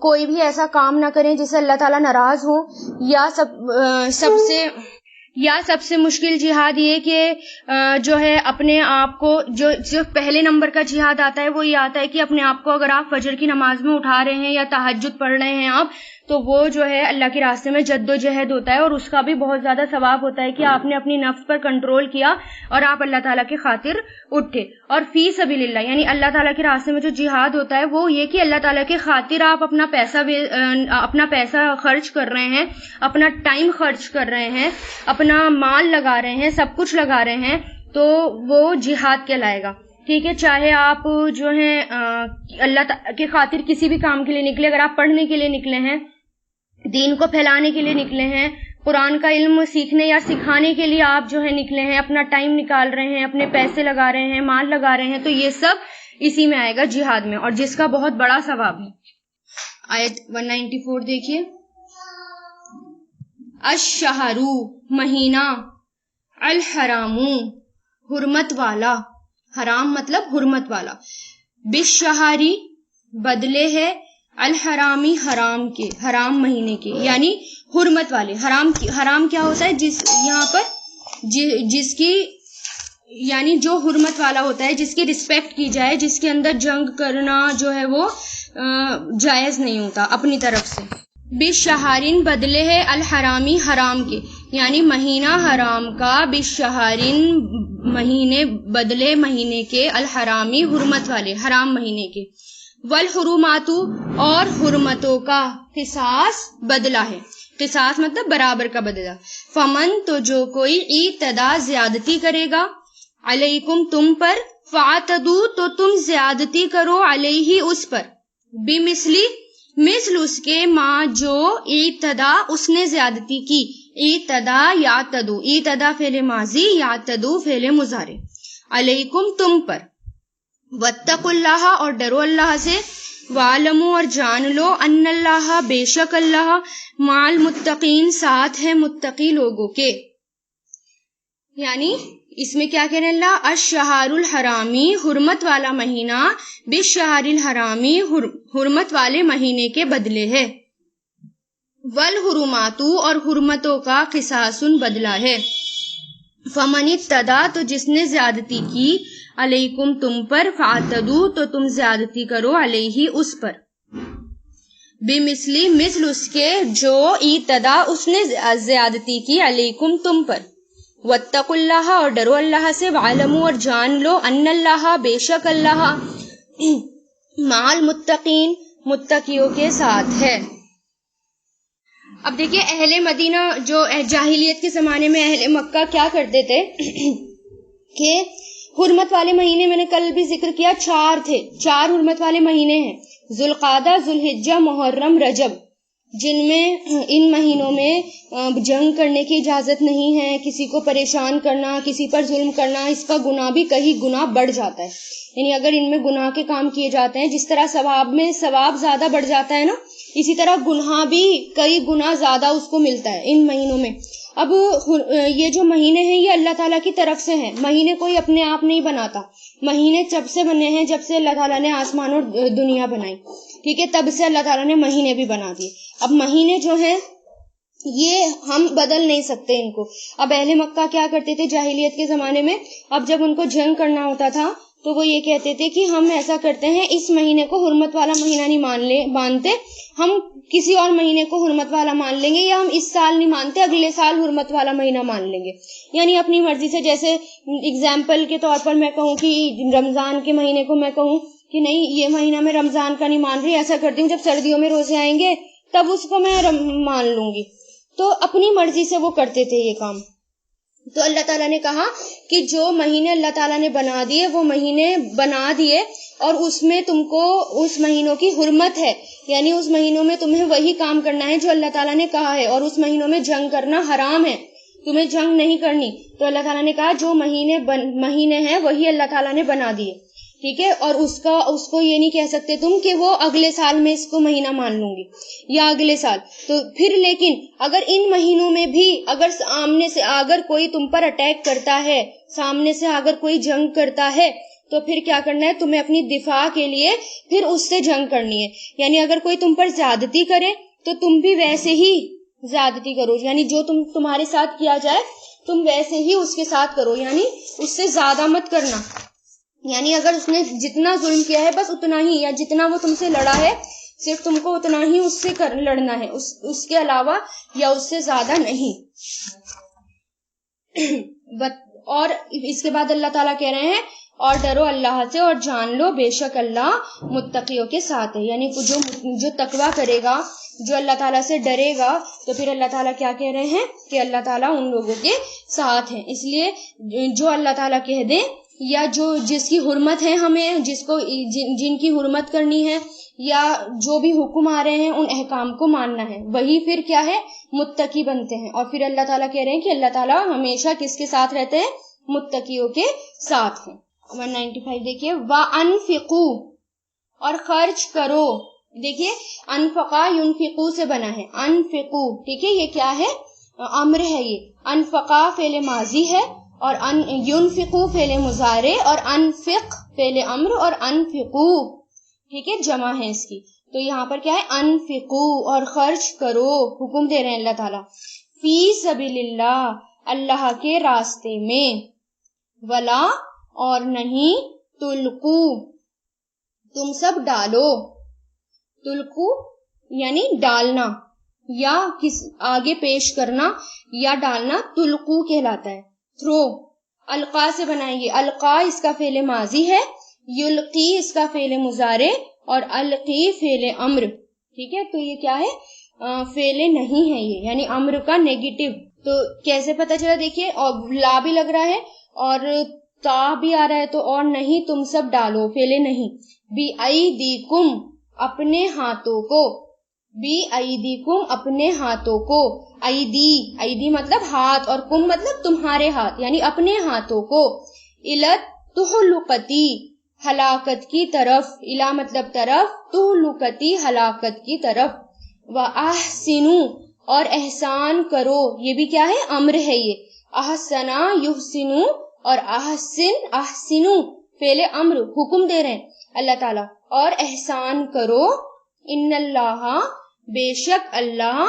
کوئی بھی ایسا کام نہ کریں جس سے اللہ تعالیٰ ناراض ہو، یا سب سے مشکل جہاد یہ کہ جو ہے اپنے آپ کو، جو پہلے نمبر کا جہاد آتا ہے وہ یہ آتا ہے کہ اپنے آپ کو، اگر آپ فجر کی نماز میں اٹھا رہے ہیں یا تہجد پڑھ رہے ہیں آپ، تو وہ جو ہے اللہ کے راستے میں جد و جہد ہوتا ہے، اور اس کا بھی بہت زیادہ ثواب ہوتا ہے کہ آپ نے اپنی نفس پر کنٹرول کیا اور آپ اللہ تعالیٰ کی خاطر اٹھے۔ اور فی سبیل اللہ یعنی اللہ تعالیٰ کے راستے میں جو جہاد ہوتا ہے وہ یہ کہ اللہ تعالیٰ کی خاطر آپ اپنا پیسہ خرچ کر رہے ہیں، اپنا ٹائم خرچ کر رہے ہیں، اپنا مال لگا رہے ہیں، سب کچھ لگا رہے ہیں، تو وہ جہاد کہلائے گا، ٹھیک ہے۔ چاہے آپ جو ہیں اللہ کی خاطر کسی بھی کام کے لیے نکلے، اگر آپ پڑھنے کے لیے نکلے ہیں، دین کو پھیلانے کے لیے نکلے ہیں، قرآن کا علم سیکھنے یا سکھانے کے لیے آپ جو ہے نکلے ہیں، اپنا ٹائم نکال رہے ہیں، اپنے پیسے لگا رہے ہیں، مال لگا رہے ہیں، تو یہ سب اسی میں آئے گا، جہاد میں، اور جس کا بہت بڑا ثواب ہے۔ آیت 194 دیکھیے، الشہر مہینہ، الحرام حرمت والا، حرام مطلب حرمت والا، بالشہری بدلے ہے، الحرامی حرام کے، حرام مہینے کے، یعنی حرمت والے۔ حرام کیا ہوتا ہے؟ یہاں پر جس کی یعنی جو حرمت والا ہوتا ہے، جس کی رسپیکٹ کی جائے، جس کے اندر جنگ کرنا جو ہے وہ جائز نہیں ہوتا اپنی طرف سے۔ بالشہرین بدلے ہے الحرامی حرام کے، یعنی مہینہ حرام کا، بالشہرین مہینے بدلے مہینے کے، الحرامی حرمت والے حرام مہینے کے، والحرمات اور حرمتوں کا، قصاص بدلہ ہے، قصاص مطلب برابر کا بدلہ، فمن تو جو کوئی اعتدا زیادتی کرے گا، علیکم تم پر، فاعتدو تو تم زیادتی کرو، علیہ اس پر، بمثلی مثل اس کے، ما جو اعتدا اس نے زیادتی کی، اعتدا یعتدو، اعتدا فعل ماضی، یعتدو فعل مضارع، علیکم تم پر، واتقوا اللہ اور ڈرو اللہ سے، وعلموا اور جان لو، ان اللہ بے شک اللہ، مع المتقین ساتھ ہے متقی لوگوں کے۔ یعنی اس میں کیا کہنے اللہ؟ الشہر الحرامی حرمت والا مہینہ، بالشہر الحرامی حرمت والے مہینے کے بدلے ہے، والحرمات اور حرمتوں کا قصاص بدلہ ہے، فمن اعتدی تو جس نے زیادتی کی، علیکم تم پر، فاعتدو تو تم زیادتی کرو، علیہ اس پر، بمثلی مثل اس کے، جو اعتدا اس نے زیادتی کی، علیکم تم پر، واتقوا اللہ اور ڈرو اللہ سے، وعلموا اور جان لو، ان اللہ بے شک اللہ، مع المتقین متقیوں کے ساتھ ہے۔ اب دیکھیے اہل مدینہ جو جاہلیت کے زمانے میں اہل مکہ کیا کرتے تھے کہ حرمت والے مہینے، میں نے کل بھی ذکر کیا، 4 تھے، 4 حرمت والے مہینے ہیں، ذوالقعدہ، ذوالحجہ، محرم، رجب، جن میں ان مہینوں میں جنگ کرنے کی اجازت نہیں ہے، کسی کو پریشان کرنا، کسی پر ظلم کرنا، اس کا گناہ بھی کئی گنا بڑھ جاتا ہے۔ یعنی اگر ان میں گناہ کے کام کیے جاتے ہیں، جس طرح ثواب میں ثواب زیادہ بڑھ جاتا ہے نا، اسی طرح گناہ بھی کئی گنا زیادہ اس کو ملتا ہے ان مہینوں میں۔ اب یہ جو مہینے ہیں یہ اللہ تعالیٰ کی طرف سے ہیں، مہینے کوئی اپنے آپ نہیں بناتا، مہینے جب سے بنے ہیں، جب سے اللہ تعالیٰ نے آسمان اور دنیا بنائی، ٹھیک ہے، تب سے اللہ تعالیٰ نے مہینے بھی بنا دیے۔ اب مہینے جو ہیں یہ ہم بدل نہیں سکتے ان کو۔ اب اہل مکہ کیا کرتے تھے جاہلیت کے زمانے میں؟ اب جب ان کو جنگ کرنا ہوتا تھا تو وہ یہ کہتے تھے کہ ہم ایسا کرتے ہیں، اس مہینے کو حرمت والا مہینہ نہیں مانتے، ہم کسی اور مہینے کو حرمت والا مان لیں گے، یا ہم اس سال نہیں مانتے، اگلے سال حرمت والا مہینہ مان لیں گے۔ یعنی اپنی مرضی سے، جیسے اگزامپل کے طور پر میں کہوں کہ رمضان کے مہینے کو میں کہوں کہ نہیں یہ مہینہ میں رمضان کا نہیں مان رہی، ایسا کرتی ہوں جب سردیوں میں روزے آئیں گے تب اس کو میں مان لوں گی۔ تو اپنی مرضی سے وہ کرتے تھے یہ کام۔ تو اللہ تعالیٰ نے کہا کہ جو مہینے اللہ تعالیٰ نے بنا دیے وہ مہینے بنا دیے، اور اس میں تم کو اس مہینوں کی حرمت ہے، یعنی اس مہینوں میں تمہیں وہی کام کرنا ہے جو اللہ تعالیٰ نے کہا ہے، اور اس مہینوں میں جنگ کرنا حرام ہے، تمہیں جنگ نہیں کرنی۔ تو اللہ تعالیٰ نے کہا جو مہینے ہیں وہی اللہ تعالیٰ نے بنا دیے، ٹھیک ہے، اور اس کو یہ نہیں کہہ سکتے تم کہ وہ اگلے سال میں اس کو مہینہ مان لوں گی یا اگلے سال۔ تو پھر لیکن اگر ان مہینوں میں بھی اگر سامنے سے اگر کوئی تم پر اٹیک کرتا ہے، سامنے سے اگر کوئی جنگ کرتا ہے، تو پھر کیا کرنا ہے تمہیں اپنی دفاع کے لیے پھر اس سے جنگ کرنی ہے. یعنی اگر کوئی تم پر زیادتی کرے تو تم بھی ویسے ہی زیادتی کرو, یعنی جو تمہارے ساتھ کیا جائے تم ویسے ہی اس کے ساتھ کرو, یعنی اس سے زیادہ مت کرنا. یعنی اگر اس نے جتنا ظلم کیا ہے بس اتنا ہی, یا جتنا وہ تم سے لڑا ہے صرف تم کو اتنا ہی اس سے لڑنا ہے, اس کے علاوہ یا اس سے زیادہ نہیں. اور اس کے بعد اللہ تعالیٰ کہہ رہے ہیں اور ڈرو اللہ سے اور جان لو بے شک اللہ متقیوں کے ساتھ ہے. یعنی جو تقویٰ کرے گا, جو اللہ تعالیٰ سے ڈرے گا, تو پھر اللہ تعالیٰ کیا کہہ رہے ہیں کہ اللہ تعالیٰ ان لوگوں کے ساتھ ہیں. اس لیے جو اللہ تعالیٰ کہہ دیں یا جس کی حرمت ہے, ہمیں جن کی حرمت کرنی ہے, یا جو بھی حکم آ رہے ہیں ان احکام کو ماننا ہے, وہی پھر کیا ہے متقی بنتے ہیں. اور پھر اللہ تعالیٰ کہہ رہے ہیں کہ اللہ تعالیٰ ہمیشہ کس کے ساتھ رہتے ہیں, متقیوں کے ساتھ ہیں. 195 دیکھیے وَأَنفِقُوا اور خرچ کرو. دیکھیے انفقا ينفقو سے بنا ہے, انفقو, ٹھیک ہے, یہ کیا ہے امر ہے. یہ انفقا فعل ماضی ہے اور ينفقو فعل مضارع اور انفق فعل امر اور انفقو, ٹھیک ہے, جمع ہے اس کی. تو یہاں پر کیا ہے انفقو اور خرچ کرو, حکم دے رہے ہیں اللہ تعالیٰ. فی سبیل اللہ, اللہ کے راستے میں, ولا اور نہیں, تلقو تم سب ڈالو, تلقو یعنی ڈالنا یا آگے پیش کرنا یا ڈالنا, تلقو کہلاتا ہے. تھرو القا سے بنائیے, القا اس کا فعل ماضی ہے, یلقی اس کا فعل مضارع اور القی فعل امر, ٹھیک ہے. تو یہ کیا ہے فعل نہیں ہے یہ, یعنی امر کا نیگیٹو. تو کیسے پتہ چلا, دیکھیے اور لا بھی لگ رہا ہے اور تا بھی آ رہا ہے, تو اور نہیں تم سب ڈالو فعل نہیں. بی ایدیکم اپنے ہاتھوں کو, بی ایدیکم اپنے ہاتھوں کو, ایدی مطلب ہاتھ اور کم مطلب تمہارے ہاتھ, یعنی اپنے ہاتھوں کو, الت تہلکتی ہلاکت کی طرف, الا مطلب طرف, تہلکتی ہلاکت کی طرف. وَأَحْسِنُوا اور احسان کرو, یہ بھی کیا ہے امر ہے یہ, احسنا یحسنو اور احسن احسنو فعل امر, حکم دے رہے ہیں اللہ تعالیٰ, اور احسان کرو. ان اللہ بے شک اللہ,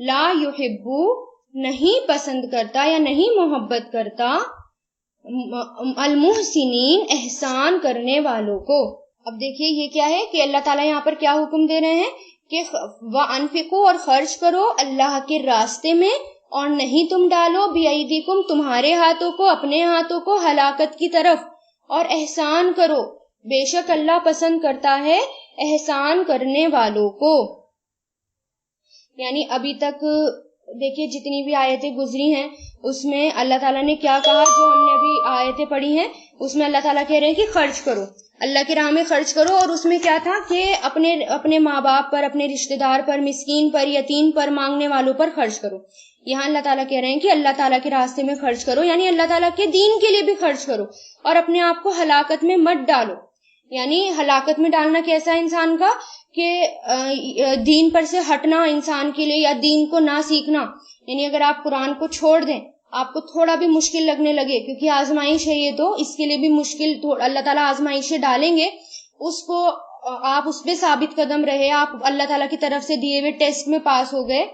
لا یحبو نہیں پسند کرتا یا نہیں محبت کرتا, المحسنین احسان کرنے والوں کو. اب دیکھیے یہ کیا ہے کہ اللہ تعالیٰ یہاں پر کیا حکم دے رہے ہیں کہ وَأَنفِقُوا اور خرچ کرو اللہ کے راستے میں, اور نہیں تم ڈالو بِأَيْدِكُمْ تمہارے ہاتھوں کو, اپنے ہاتھوں کو, ہلاکت کی طرف, اور احسان کرو بے شک اللہ پسند کرتا ہے احسان کرنے والوں کو. یعنی ابھی تک دیکھیے جتنی بھی آیتیں گزری ہیں اس میں اللہ تعالیٰ نے کیا کہا, جو ہم نے ابھی آیتیں پڑھی ہیں اس میں اللہ تعالیٰ کہہ رہے ہیں کہ خرچ کرو, اللہ کی راہ میں خرچ کرو. اور اس میں کیا تھا کہ اپنے ماں باپ پر, اپنے رشتہ دار پر, مسکین پر, یتیم پر, مانگنے والوں پر خرچ کرو. یہاں اللہ تعالیٰ کہہ رہے ہیں کہ اللہ تعالیٰ کے راستے میں خرچ کرو, یعنی اللہ تعالیٰ کے دین کے لیے بھی خرچ کرو, اور اپنے آپ کو ہلاکت میں مت ڈالو. یعنی ہلاکت میں ڈالنا کیسا انسان کا کہ دین پر سے ہٹنا انسان کے لیے, یا دین کو نہ سیکھنا. یعنی اگر آپ قرآن کو چھوڑ دیں, آپ کو تھوڑا بھی مشکل لگنے لگے, کیونکہ آزمائش ہے یہ, تو اس کے لیے بھی مشکل اللہ تعالیٰ آزمائشیں ڈالیں گے, اس کو آپ اس پہ ثابت قدم رہے, آپ اللہ تعالیٰ کی طرف سے دیے ہوئے ٹیسٹ میں پاس ہو گئے,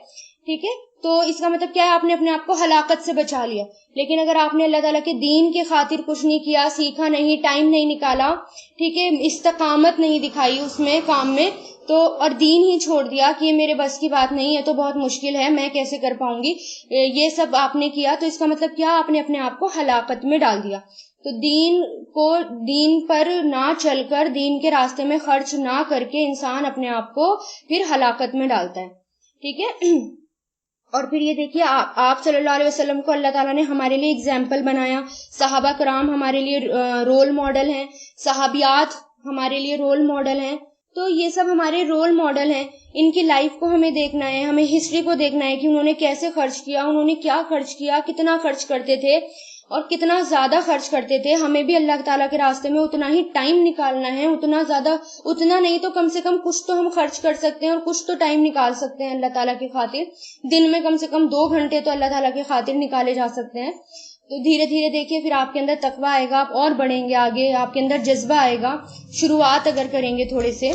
ٹھیک ہے, تو اس کا مطلب کیا ہے, آپ نے اپنے آپ کو ہلاکت سے بچا لیا. لیکن اگر آپ نے اللہ تعالیٰ کے دین کے خاطر کچھ نہیں کیا, سیکھا نہیں, ٹائم نہیں نکالا, ٹھیک ہے, استقامت نہیں دکھائی اس میں کام میں, تو اور دین ہی چھوڑ دیا کہ یہ میرے بس کی بات نہیں ہے, تو بہت مشکل ہے, میں کیسے کر پاؤں گی, یہ سب آپ نے کیا, تو اس کا مطلب کیا, آپ نے اپنے آپ کو ہلاکت میں ڈال دیا. تو دین پر نہ چل کر, دین کے راستے میں خرچ نہ کر کے انسان اپنے آپ کو پھر ہلاکت میں ڈالتا ہے, ٹھیک ہے. اور پھر یہ دیکھیے آپ صلی اللہ علیہ وسلم کو اللہ تعالیٰ نے ہمارے لیے اگزامپل بنایا, صحابہ کرام ہمارے لیے رول ماڈل ہیں, صحابیات ہمارے لیے رول ماڈل ہیں. تو یہ سب ہمارے رول ماڈل ہیں, ان کی لائف کو ہمیں دیکھنا ہے, ہمیں ہسٹری کو دیکھنا ہے کہ انہوں نے کیسے خرچ کیا, انہوں نے کیا خرچ کیا, کتنا خرچ کرتے تھے اور کتنا زیادہ خرچ کرتے تھے. ہمیں بھی اللہ تعالیٰ کے راستے میں اتنا ہی ٹائم نکالنا ہے, اتنا نہیں تو کم سے کم کچھ تو ہم خرچ کر سکتے ہیں اور کچھ تو ٹائم نکال سکتے ہیں اللہ تعالیٰ کی خاطر. دن میں کم سے کم 2 گھنٹے تو اللہ تعالیٰ کی خاطر نکالے جا سکتے ہیں. تو دھیرے دھیرے دیکھیے پھر آپ کے اندر تقویٰ آئے گا، آپ اور بڑھیں گے آگے، آپ کے اندر جذبہ آئے گا، شروعات اگر کریں گے تھوڑے سے.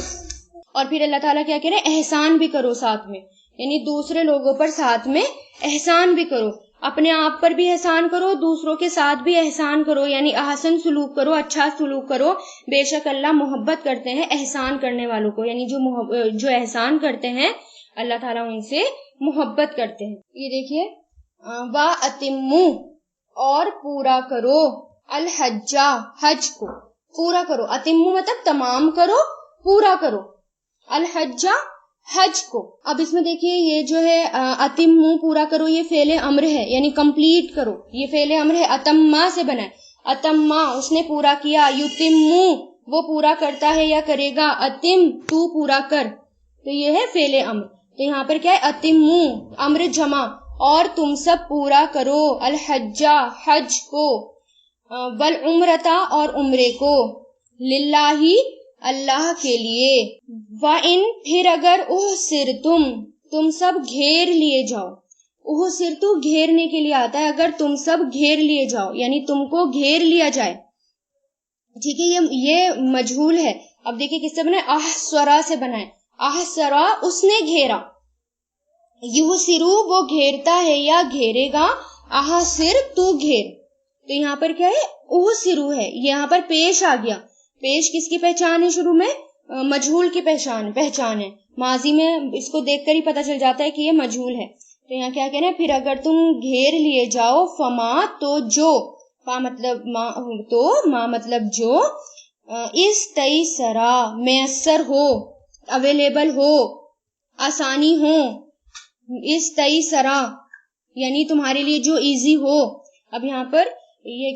اور پھر اللہ تعالیٰ کیا کہہ رہے ہیں، احسان بھی کرو ساتھ میں، یعنی دوسرے لوگوں پر ساتھ میں احسان بھی کرو، اپنے آپ پر بھی احسان کرو، دوسروں کے ساتھ بھی احسان کرو، یعنی احسن سلوک کرو، اچھا سلوک کرو. بے شک اللہ محبت کرتے ہیں احسان کرنے والوں کو، یعنی جو احسان کرتے ہیں اللہ تعالیٰ ان سے محبت کرتے ہیں. یہ دیکھیے وَأَتِمُّوا، اور پورا کرو، الحج، حج کو پورا کرو. اتموا مطلب تمام کرو، پورا کرو، الحج حج کو. اب اس میں دیکھیے یہ جو ہے اتموا پورا کرو، یہ فعل امر ہے، یعنی کمپلیٹ کرو، یہ فعل امر ہے، اتما سے بنا ہے. اتما اس نے پورا کیا، یتمو وہ پورا کرتا ہے یا کرے گا، اتم تو پورا کر، تو یہ ہے فعل امر. تو یہاں پر کیا ہے، اتمو امر جمع، اور تم سب پورا کرو، الحج حج کو، والعمرتا اور عمرے کو، للہ اللہ کے لیے، وَإِن پھر اگر احسرتم تم سب گھیر لیے جاؤ، احسرتو گھیرنے کے لیے آتا ہے، اگر تم سب گھیر لیے جاؤ یعنی تم کو گھیر لیا جائے. ٹھیک ہے، یہ مجہول ہے. اب دیکھیں کس سے بنا ہے، احسرا سے بنا ہے. احسرا اس نے گھیرا، یحسرو وہ گھیرتا ہے یا گھیرے گا، احسر تو گھیر. تو یہاں پر کیا ہے، احسرو ہے، یہاں پر پیش آ گیا. پیش کس کی پہچان ہے، شروع میں مجہول کی پہچان ہے. ماضی میں اس کو دیکھ کر ہی پتہ چل جاتا ہے کہ یہ مجہول ہے. تو یہاں کیا کہنا ہے، پھر اگر تم گھیر لیے جاؤ، فما تو جو، فا مطلب ما، تو ما مطلب جو، استیسرا میسر ہو، اویلیبل ہو، آسانی ہو، استیسرا یعنی تمہارے لیے جو ایزی ہو. اب یہاں پر یہ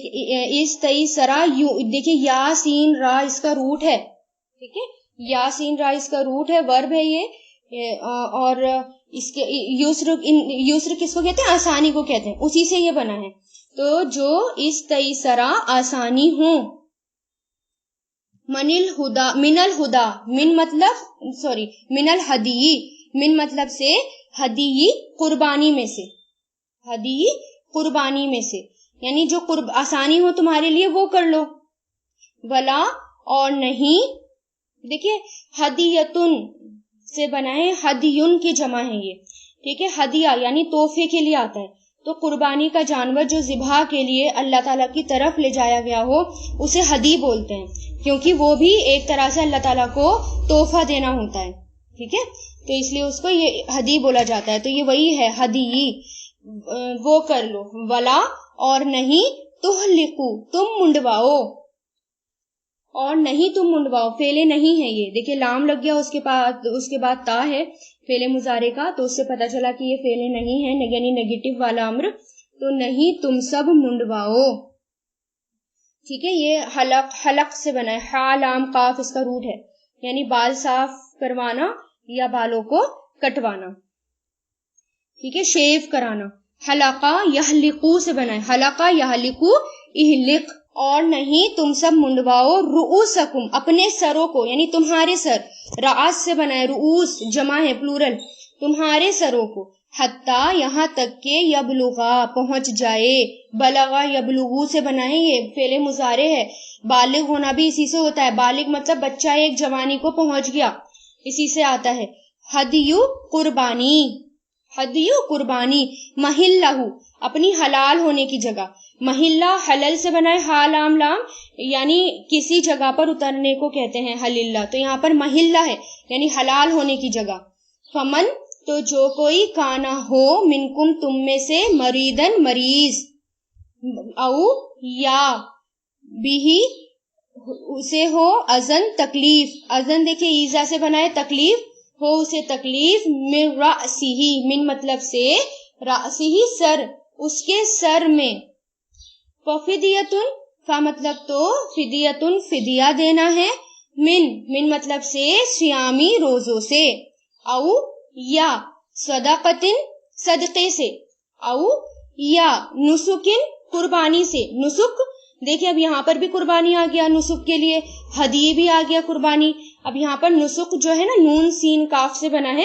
استیسرا، دیکھیں یا سین را اس کا روٹ ہے، ٹھیک ہے، یا سین را اس کا روٹ ہے، ورب ہے یہ، اور اس کے یسر کس کو کہتے ہیں، آسانی کو کہتے ہیں، اسی سے یہ بنا ہے. تو جو استیسرا آسانی ہوں. من الہدا من الہدی، من مطلب سے ہدی قربانی میں سے، ہدی قربانی میں سے، یعنی جو آسانی ہو تمہارے لیے وہ کر لو. ولا اور نہیں، دیکھیے ہدیتن سے بنا ہے، ہدیون کی جمع ہے یہ، ٹھیک ہے، ہدیہ یعنی تحفے کے لیے آتا ہے. تو قربانی کا جانور جو ذبح کے لیے اللہ تعالیٰ کی طرف لے جایا گیا ہو اسے ہدی بولتے ہیں، کیونکہ وہ بھی ایک طرح سے اللہ تعالیٰ کو تحفہ دینا ہوتا ہے، ٹھیک ہے، تو اس لیے اس کو یہ ہدی بولا جاتا ہے. تو یہ وہی ہے ہدی، وہ کر لو. ولا اور نہیں، تہلکو تم منڈواؤ، اور نہیں تم منڈواؤ، فعل نہیں ہے یہ، دیکھیں لام لگ گیا، اس کے بعد تا ہے فعل مضارع کا، تو اس سے پتا چلا کہ یہ فعل نہیں ہے، یعنی نیگیٹو والا امر. تو نہیں تم سب منڈواؤ، ٹھیک ہے. یہ حلق سے بنا ہے، ہا لام قاف اس کا روٹ ہے، یعنی بال صاف کروانا یا بالوں کو کٹوانا، ٹھیک ہے، شیو کرانا. حلقہ یحلقو سے بنا ہے، حلقہ یحلقو احلق. اور نہیں تم سب منڈواؤ، رؤوسکم اپنے سروں کو، یعنی تمہارے سر، رأس سے بنا ہے، رؤوس جمع ہے پلورل، تمہارے سروں کو، حتیٰ یہاں تک کہ یبلغا پہنچ جائے، بلغا یبلغو سے بنا ہے، یہ فعل مضارع ہے. بالغ ہونا بھی اسی سے ہوتا ہے، بالغ مطلب بچہ ایک جوانی کو پہنچ گیا، اسی سے آتا ہے. ہدیو قربانی، ہدیو قربانی. محلہ اپنی حلال ہونے کی جگہ، محلہ حلل سے بنا ہے، ہا لام لام یعنی کسی جگہ پر اترنے کو کہتے ہیں حللہ، تو یہاں پر محلہ ہے یعنی حلال ہونے کی جگہ. فمن تو جو کوئی کانا ہو، منکم تم میں سے، مریدن مریض، او یا بھی اسے ہو، ازن تکلیف، ازن دیکھیں ایزا سے بنا ہے تکلیف، ہو اسے تکلیف، من رأسہ من مطلب سے، رأسہ سر، اس کے سر میں. ففدیتن فا مطلب تو، فدیتن فدیہ دینا ہے، من مطلب سے سیامی روزوں سے، او یا صدقتن صدقے سے، او یا نسکن قربانی سے. نسک دیکھیں اب یہاں پر بھی قربانی آ گیا نسک کے لیے، ہدی بھی آ گیا قربانی. اب یہاں پر نسک جو ہے نا، نون سین کاف سے بنا ہے،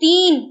3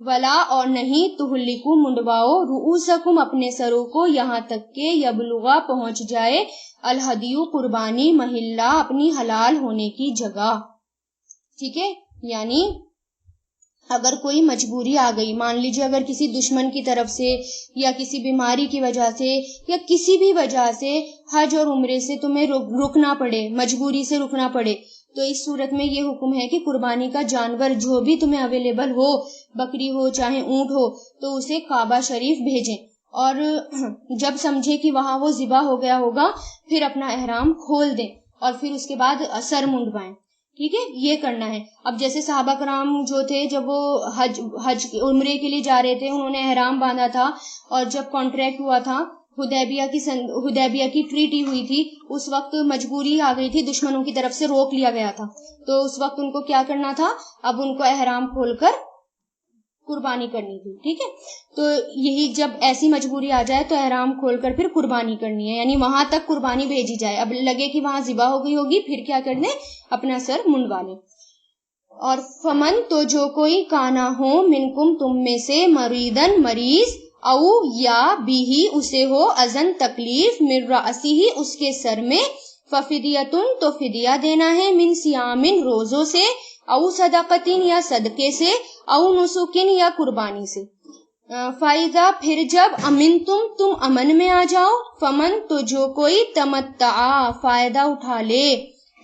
ولا اور نہیں تہلکو منڈواؤ رؤوسکم اپنے سروں کو یہاں تک کہ یبلغا پہنچ جائے الہدیو قربانی محلہ اپنی حلال ہونے کی جگہ. ٹھیک ہے، یعنی اگر کوئی مجبوری آ گئی، مان لیجیے اگر کسی دشمن کی طرف سے یا کسی بیماری کی وجہ سے یا کسی بھی وجہ سے حج اور عمرے سے تمہیں رکنا پڑے، مجبوری سے رکنا پڑے، تو اس صورت میں یہ حکم ہے کہ قربانی کا جانور جو بھی تمہیں اویلیبل ہو، بکری ہو چاہے اونٹ ہو، تو اسے کعبہ شریف بھیجیں، اور جب سمجھے کہ وہاں وہ ذبح ہو گیا ہوگا پھر اپنا احرام کھول دیں اور پھر اس کے بعد سر منڈوائیں. ٹھیک ہے، یہ کرنا ہے. اب جیسے صحابہ کرام جو تھے جب وہ حج عمرے کے لیے جا رہے تھے، انہوں نے احرام باندھا تھا، اور جب کانٹریکٹ ہوا تھا حدیبیہ کی ٹریٹی ہوئی تھی، اس وقت مجبوری آ گئی تھی، دشمنوں کی طرف سے روک لیا گیا تھا، تو اس وقت ان کو کیا کرنا تھا؟ اب ان کو احرام کھول کر قربانی کرنی تھی. ٹھیک ہے، تو یہی جب ایسی مجبوری آ جائے تو احرام کھول کر پھر قربانی کرنی ہے، یعنی وہاں تک قربانی بھیجی جائے. اب لگے کہ وہاں ذبح ہو گئی ہوگی، پھر کیا کر دیں؟ اپنا سر منڈوا لیں. اور فمن تو جو کوئی کانا ہو منکم تم میں سے مریدن مریض، او یا بھی اسے ہو ازن تکلیف، من رأسی ہی اس کے سر میں، ففدیتن تو فدیہ دینا ہے، من صیامن روزوں سے، او صدقتن یا صدقے سے، او نسکن یا قربانی سے. فائدہ پھر جب تم امن میں آ جاؤ، فمن تو جو کوئی تمتع فائدہ اٹھا لے،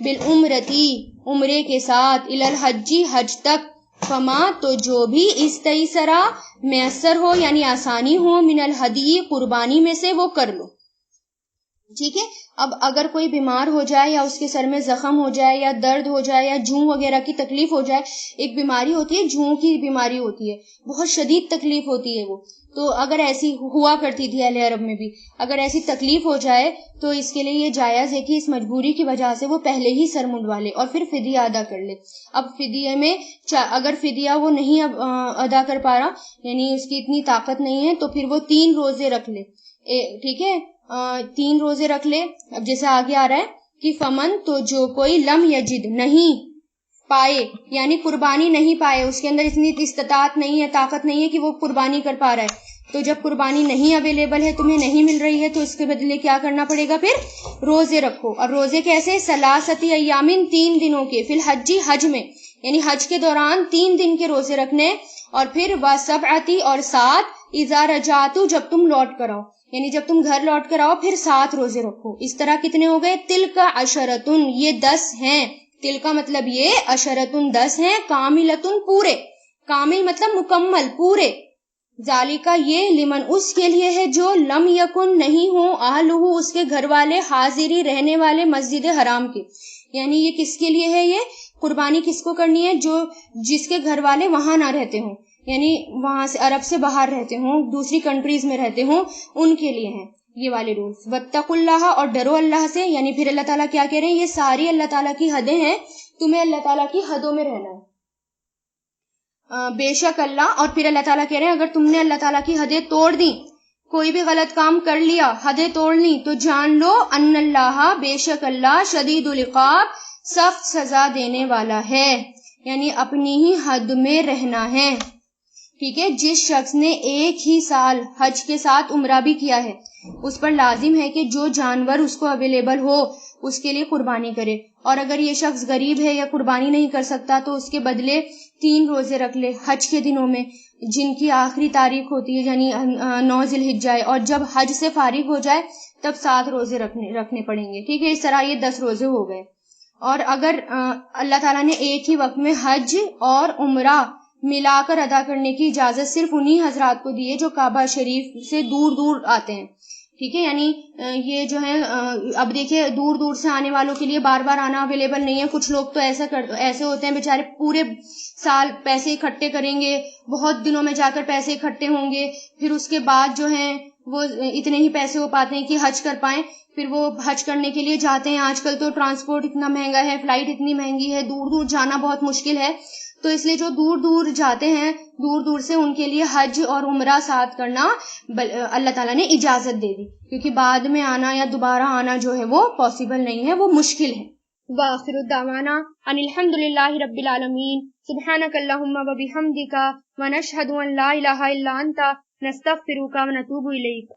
بالعمرتی عمرے کے ساتھ، الالحجی حج تک، فما تو جو بھی استیسرا میسر ہو یعنی آسانی ہو، من الہدی قربانی میں سے وہ کر لو. ٹھیک ہے، اب اگر کوئی بیمار ہو جائے یا اس کے سر میں زخم ہو جائے یا درد ہو جائے یا جوں وغیرہ کی تکلیف ہو جائے، ایک بیماری ہوتی ہے جوں کی بیماری ہوتی ہے، بہت شدید تکلیف ہوتی ہے وہ، تو اگر ایسی ہوا کرتی تھی اہل عرب میں بھی، اگر ایسی تکلیف ہو جائے تو اس کے لیے یہ جائز ہے کہ اس مجبوری کی وجہ سے وہ پہلے ہی سر منڈوا لے اور پھر فدیہ ادا کر لے. اب فدیہ میں اگر فدیہ وہ نہیں ادا کر پا رہا، یعنی اس کی اتنی طاقت نہیں ہے، تو پھر وہ 3 روزے رکھ لے. ٹھیک ہے، 3 روزے رکھ لے. اب جیسے آگے آ رہا ہے کہ فمن تو جو کوئی لم یجد نہیں پائے، یعنی قربانی نہیں پائے، اس کے اندر اتنی استطاعت نہیں ہے، طاقت نہیں ہے کہ وہ قربانی کر پا رہا ہے، تو جب قربانی نہیں اویلیبل ہے، تمہیں نہیں مل رہی ہے، تو اس کے بدلے کیا کرنا پڑے گا؟ پھر روزے رکھو. اور روزے کیسے؟ ثلاثتی ایامن 3 دنوں کے، فی الحجی حج میں، یعنی حج کے دوران 3 دن کے روزے رکھنے. اور پھر وسبعتی اور 7 اذا رجعتو جب تم لوٹ کر آؤ، یعنی جب تم گھر لوٹ کر آؤ پھر 7 روزے رکھو. اس طرح کتنے ہو گئے؟ تلک عشرتن، یہ 10 ہیں. تل کا مطلب یہ، عشرتن 10 ہیں، کاملتن پورے، کامل مطلب مکمل پورے. ذالکہ یہ، لمن اس کے لیے ہے جو لم یکن نہیں ہو، اہلہ اس کے گھر والے، حاضری رہنے والے مسجد حرام کے. یعنی یہ کس کے لیے ہے؟ یہ قربانی کس کو کرنی ہے؟ جس کے گھر والے وہاں نہ رہتے ہوں، یعنی وہاں سے عرب سے باہر رہتے ہوں، دوسری کنٹریز میں رہتے ہوں، ان کے لیے ہیں یہ والے رولز. واتقوا اللہ، اور ڈرو اللہ سے. یعنی پھر اللہ تعالیٰ کیا کہہ رہے ہیں؟ یہ ساری اللہ تعالیٰ کی حدیں ہیں، تمہیں اللہ تعالیٰ کی حدوں میں رہنا ہے. بے شک اللہ، اور پھر اللہ تعالیٰ کہہ رہے ہیں اگر تم نے اللہ تعالیٰ کی حدیں توڑ دی، کوئی بھی غلط کام کر لیا، حدیں توڑ لی، تو جان لو ان اللہ، بے شک اللہ، شدید العقاب، سخت سزا دینے والا ہے. یعنی اپنی ہی حد میں رہنا ہے. ٹھیک ہے، جس شخص نے ایک ہی سال حج کے ساتھ عمرہ بھی کیا ہے، اس پر لازم ہے کہ جو جانور اس کو اویلیبل ہو اس کے لیے قربانی کرے. اور اگر یہ شخص غریب ہے یا قربانی نہیں کر سکتا تو اس کے بدلے 3 روزے رکھ لے حج کے دنوں میں، جن کی آخری تاریخ ہوتی ہے یعنی 9 ذی الحجہ، اور جب حج سے فارغ ہو جائے تب 7 روزے رکھنے پڑیں گے. ٹھیک ہے، اس طرح یہ 10 روزے ہو گئے. اور اگر اللہ تعالیٰ نے ایک ہی وقت میں حج اور عمرہ ملا کر ادا کرنے کی اجازت صرف انہی حضرات کو دی ہے جو کعبہ شریف سے دور دور آتے ہیں. ٹھیک ہے، یعنی یہ جو ہے اب دیکھیں دور دور سے آنے والوں کے لیے بار بار آنا اویلیبل نہیں ہے. کچھ لوگ تو ایسے ہوتے ہیں بیچارے پورے سال پیسے اکٹھے کریں گے، بہت دنوں میں جا کر پیسے اکٹھے ہوں گے، پھر اس کے بعد جو ہیں وہ اتنے ہی پیسے ہو پاتے ہیں کہ حج کر پائیں، پھر وہ حج کرنے کے لیے جاتے ہیں. آج کل تو ٹرانسپورٹ اتنا مہنگا ہے، فلائٹ اتنی مہنگی ہے، دور دور جانا بہت مشکل ہے. تو اس لیے جو دور دور جاتے ہیں، دور دور سے، ان کے لیے حج اور عمرہ ساتھ کرنا اللہ تعالیٰ نے اجازت دے دی، کیونکہ بعد میں آنا یا دوبارہ آنا جو ہے وہ پاسبل نہیں ہے، وہ مشکل ہے. وآخر دعوانا ان الحمد للہ رب العالمین سبحانک اللہم و بحمدک ونشہد ان لا الہ الا انت نستغفرک ونتوب الیک.